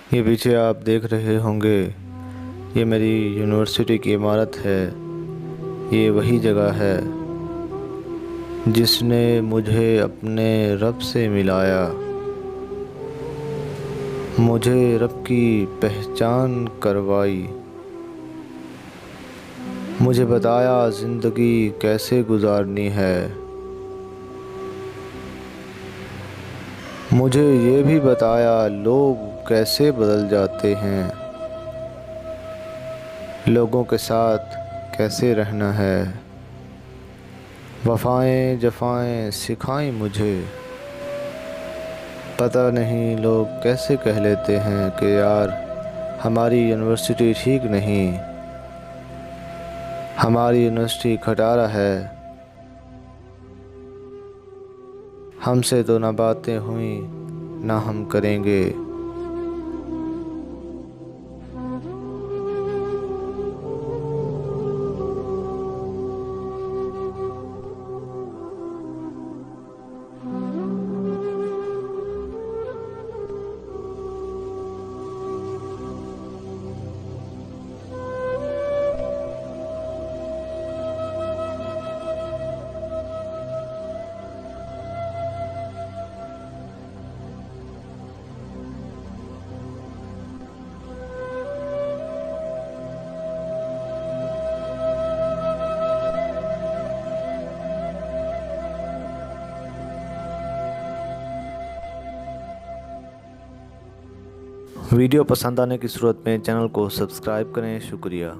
ये पीछे आप देख रहे होंगे, ये मेरी यूनिवर्सिटी की इमारत है। ये वही जगह है जिसने मुझे अपने रब से मिलाया, मुझे रब की पहचान करवाई, मुझे बताया ज़िंदगी कैसे गुजारनी है। मुझे ये भी बताया लोग कैसे बदल जाते हैं, लोगों के साथ कैसे रहना है। वफ़ाएं जफ़ाएं सिखाई मुझे, पता नहीं लोग कैसे कह लेते हैं कि यार हमारी यूनिवर्सिटी ठीक नहीं, हमारी यूनिवर्सिटी खटारा है, हमसे तो ना बातें हुई ना हम करेंगे। वीडियो पसंद आने की सूरत में चैनल को सब्सक्राइब करें। शुक्रिया।